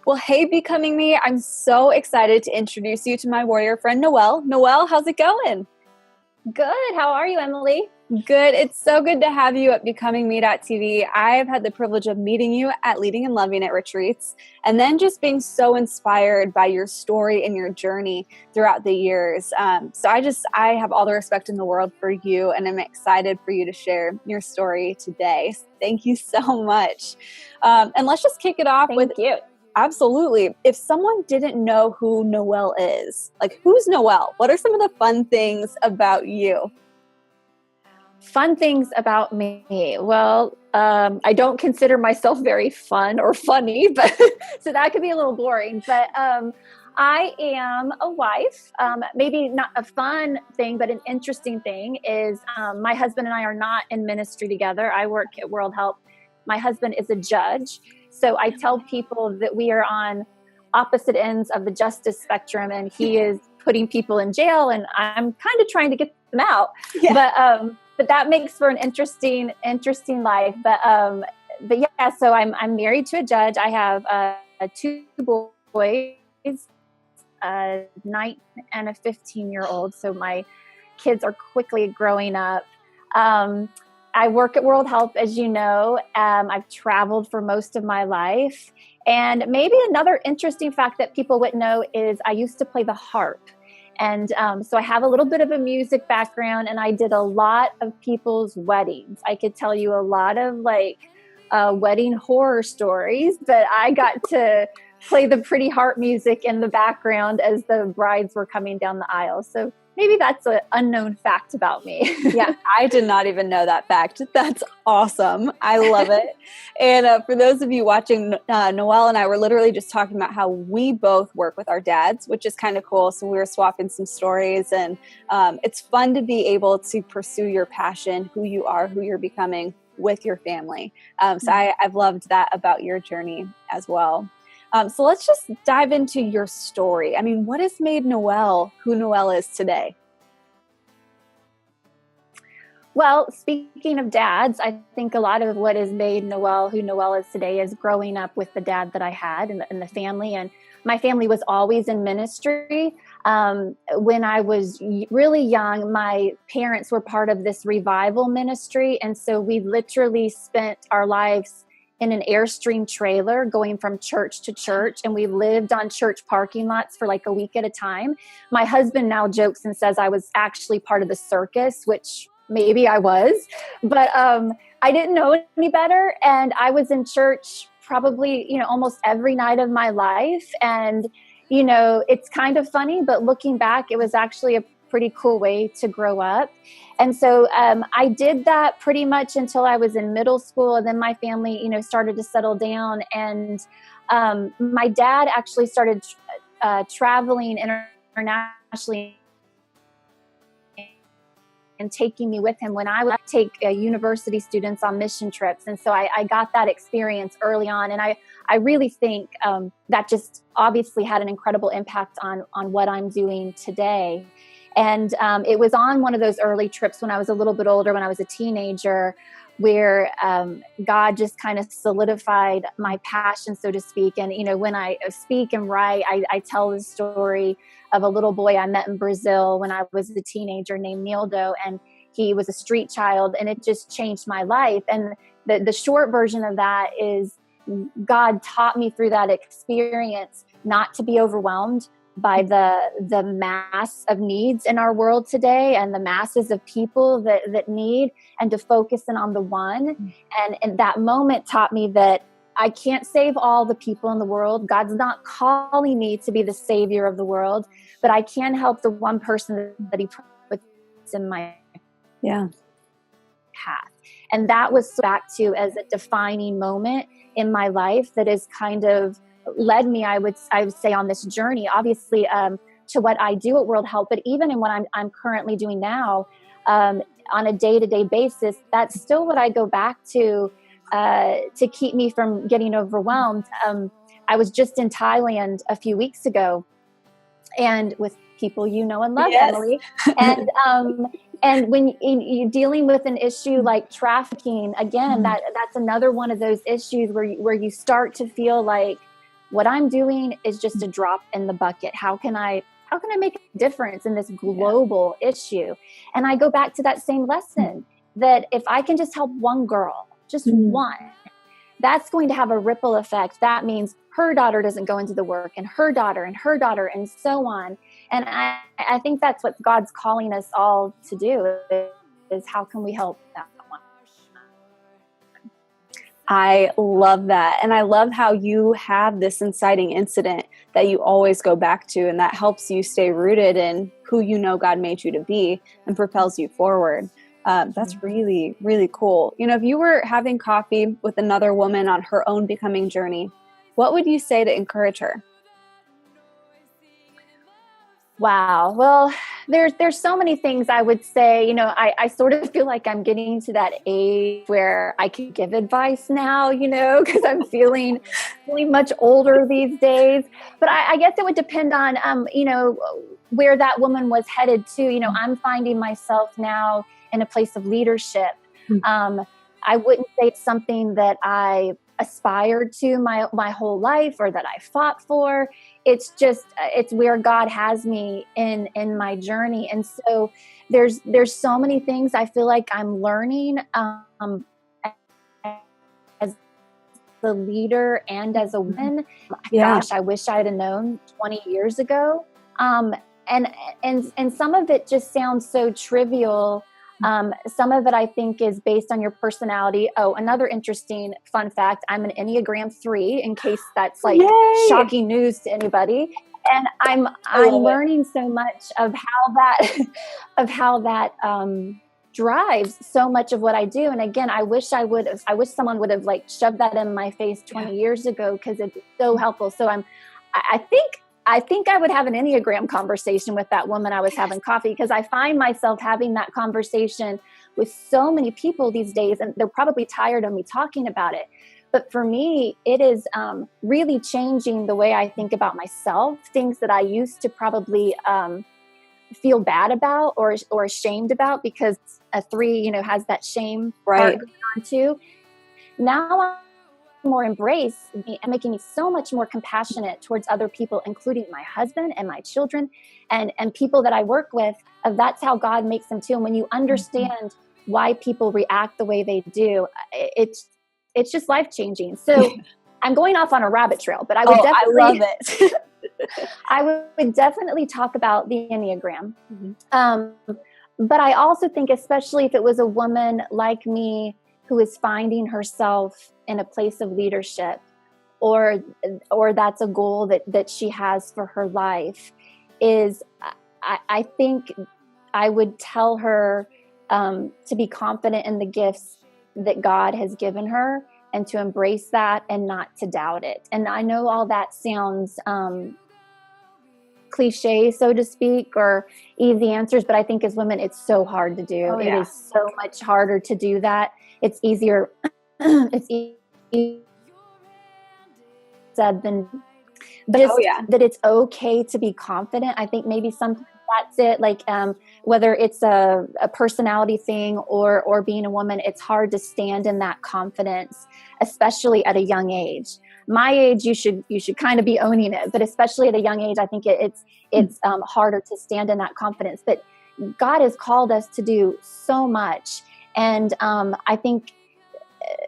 Well, hey, Becoming Me, I'm so excited to introduce you to my warrior friend, Noel. Noel, how's it going? Good. How are you, Emily? Good. It's so good to have you at BecomingMeTV. I've had the privilege of meeting you at Leading and Loving It retreats, and then just being so inspired by your story and your journey throughout the years. I have all the respect in the world for you, and I'm excited for you to share your story today. So thank you so much. And let's just kick it off with you. Absolutely. If someone didn't know who Noel is, like, who's Noel? What are some of the fun things about you? Fun things about me. Well, I don't consider myself very fun or funny, but so that could be a little boring. But I am a wife. Maybe not a fun thing, but an interesting thing is my husband and I are not in ministry together. I work at World Help. My husband is a judge. So I tell people that we are on opposite ends of the justice spectrum, and he is putting people in jail, and I'm kind of trying to get them out. Yeah. But that makes for an interesting life. But yeah, so I'm married to a judge. I have two boys, a 9 and a 15-year-old. So my kids are quickly growing up. I work at World Help, as you know. I've traveled for most of my life. And maybe another interesting fact that people wouldn't know is I used to play the harp. And so I have a little bit of a music background, and I did a lot of people's weddings. I could tell you a lot of wedding horror stories, but I got to play the pretty harp music in the background as the brides were coming down the aisle. So maybe that's an unknown fact about me. Yeah, I did not even know that fact. That's awesome. I love it. And for those of you watching, Noel and I were literally just talking about how we both work with our dads, which is kind of cool. So we were swapping some stories, and it's fun to be able to pursue your passion, who you are, who you're becoming with your family. I've loved that about your journey as well. So let's just dive into your story. I mean, what has made Noel who Noel is today? Well, speaking of dads, I think a lot of what has made Noel who Noel is today is growing up with the dad that I had in the family. And my family was always in ministry. When I was really young, my parents were part of this revival ministry. And so we literally spent our lives in an Airstream trailer going from church to church. And we lived on church parking lots for like a week at a time. My husband now jokes and says I was actually part of the circus, which maybe I was, but I didn't know any better. And I was in church probably, almost every night of my life. And, it's kind of funny, but looking back, it was actually a pretty cool way to grow up. And so I did that pretty much until I was in middle school. And then my family, started to settle down. And my dad actually started traveling internationally and taking me with him when I would take university students on mission trips. And so I got that experience early on. And I really think that just obviously had an incredible impact on what I'm doing today. And it was on one of those early trips when I was a little bit older, when I was a teenager, where God just kind of solidified my passion, so to speak. And, when I speak and write, I tell the story of a little boy I met in Brazil when I was a teenager named Nildo, and he was a street child, and it just changed my life. And the short version of that is God taught me through that experience not to be overwhelmed by the mass of needs in our world today and the masses of people that need, and to focus in on the one. And that moment taught me that I can't save all the people in the world. God's not calling me to be the savior of the world, but I can help the one person that he puts in my path. And that was back to as a defining moment in my life that is kind of led me, I would say, on this journey, obviously, to what I do at World Help, but even in what I'm currently doing now, on a day-to-day basis, that's still what I go back to keep me from getting overwhelmed. I was just in Thailand a few weeks ago, and with people you know and love, yes. Emily, and when you're dealing with an issue like trafficking, again, that's another one of those issues where you start to feel like what I'm doing is just a drop in the bucket. How can I make a difference in this global issue? And I go back to that same lesson that if I can just help one girl, just one, that's going to have a ripple effect. That means her daughter doesn't go into the work, and her daughter and so on. And I think that's what God's calling us all to do, is how can we help that one? I love that. And I love how you have this inciting incident that you always go back to, and that helps you stay rooted in who you know God made you to be and propels you forward. That's really, really cool. You know, if you were having coffee with another woman on her own becoming journey, what would you say to encourage her? Wow. Well, there's so many things I would say. You know, I sort of feel like I'm getting to that age where I can give advice now, you know, because I'm feeling much older these days. But I guess it would depend on, you know, where that woman was headed to. You know, I'm finding myself now in a place of leadership. I wouldn't say it's something that I aspired to my whole life or that I fought for. It's just, it's where God has me in my journey. And so there's so many things I feel like I'm learning as the leader and as a woman. Gosh, I wish I had known 20 years ago. And some of it just sounds so trivial. Some of it I think is based on your personality. Oh, another interesting fun fact, I'm an Enneagram 3, in case that's like shocking news to anybody. And I'm learning so much of how that drives so much of what I do. And again, I wish someone would have like shoved that in my face 20 years ago, because it's so helpful. So I think I would have an Enneagram conversation with that woman I was having coffee, because I find myself having that conversation with so many people these days, and they're probably tired of me talking about it. But for me, it is really changing the way I think about myself, things that I used to probably feel bad about or ashamed about, because a 3, you know, has that shame part going on too. Now more embrace me and making me so much more compassionate towards other people, including my husband and my children and people that I work with. That's how God makes them too. And when you understand why people react the way they do, it's just life-changing. So I'm going off on a rabbit trail, but I would definitely, I love it. I would definitely talk about the Enneagram. But I also think, especially if it was a woman like me who is finding herself in a place of leadership, or that's a goal that she has for her life, is I think I would tell her to be confident in the gifts that God has given her, and to embrace that and not to doubt it. And I know all that sounds cliche, so to speak, or easy answers, but I think as women, it's so hard to do. It is so much harder to do that. It's easier. It's easier said than, but that it's okay to be confident. I think maybe sometimes that's it. Like whether it's a personality thing or being a woman, it's hard to stand in that confidence, especially at a young age. My age, you should kind of be owning it, but especially at a young age, I think it's harder to stand in that confidence. But God has called us to do so much, and I think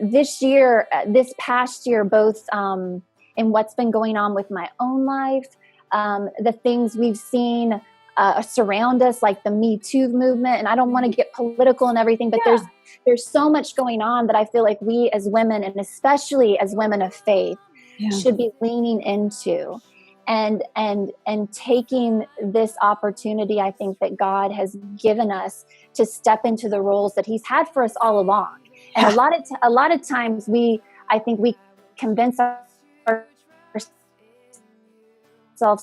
this past year, both in what's been going on with my own life, the things we've seen surround us, like the Me Too movement, and I don't want to get political and everything, but there's so much going on that I feel like we as women, and especially as women of faith, should be leaning into and taking this opportunity, I think, that God has given us to step into the roles that He's had for us all along. And a lot of times I think we convince ourselves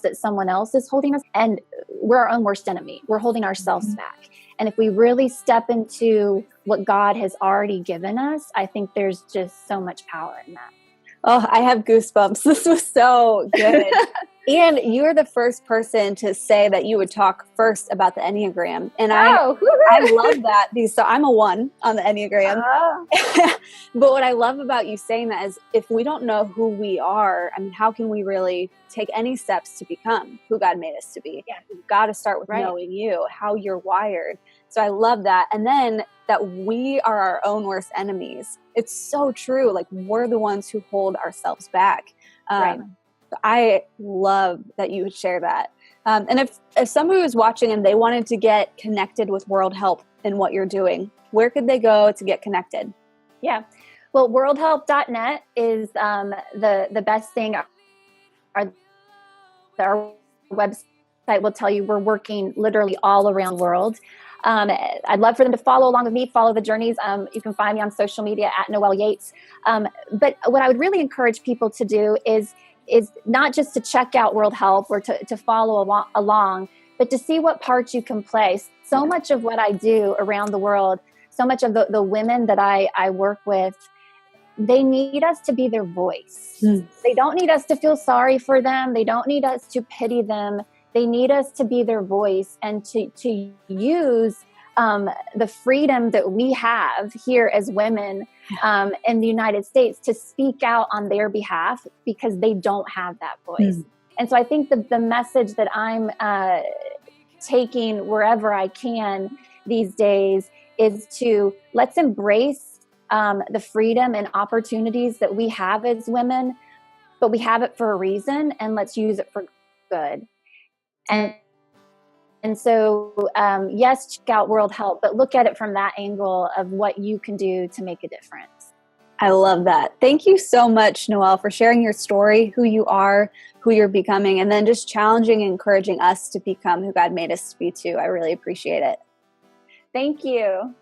that someone else is holding us, and we're our own worst enemy. We're holding ourselves back. And if we really step into what God has already given us, I think there's just so much power in that. Oh, I have goosebumps. This was so good. And you're the first person to say that you would talk first about the Enneagram. And I love that. So I'm a 1 on the Enneagram. But what I love about you saying that is if we don't know who we are, I mean, how can we really take any steps to become who God made us to be? Yeah. We've got to start with knowing you, how you're wired. So I love that. And then that we are our own worst enemies. It's so true. Like we're the ones who hold ourselves back. I love that you would share that. And if somebody was watching and they wanted to get connected with World Help and what you're doing, where could they go to get connected? Yeah. Well, worldhelp.net is the best thing. Our website will tell you we're working literally all around the world. I'd love for them to follow along with me, follow the journeys. You can find me on social media at Noel Yeatts. But what I would really encourage people to do is not just to check out World Help or to follow along, but to see what part you can play. So much of what I do around the world, so much of the women that I work with, they need us to be their voice. They don't need us to feel sorry for them. They don't need us to pity them. They need us to be their voice and to use the freedom that we have here as women in the United States to speak out on their behalf because they don't have that voice. And so I think the message that I'm taking wherever I can these days is to let's embrace the freedom and opportunities that we have as women, but we have it for a reason, and let's use it for good. And so, yes, check out World Help, but look at it from that angle of what you can do to make a difference. I love that. Thank you so much, Noel, for sharing your story, who you are, who you're becoming, and then just challenging and encouraging us to become who God made us to be too. I really appreciate it. Thank you.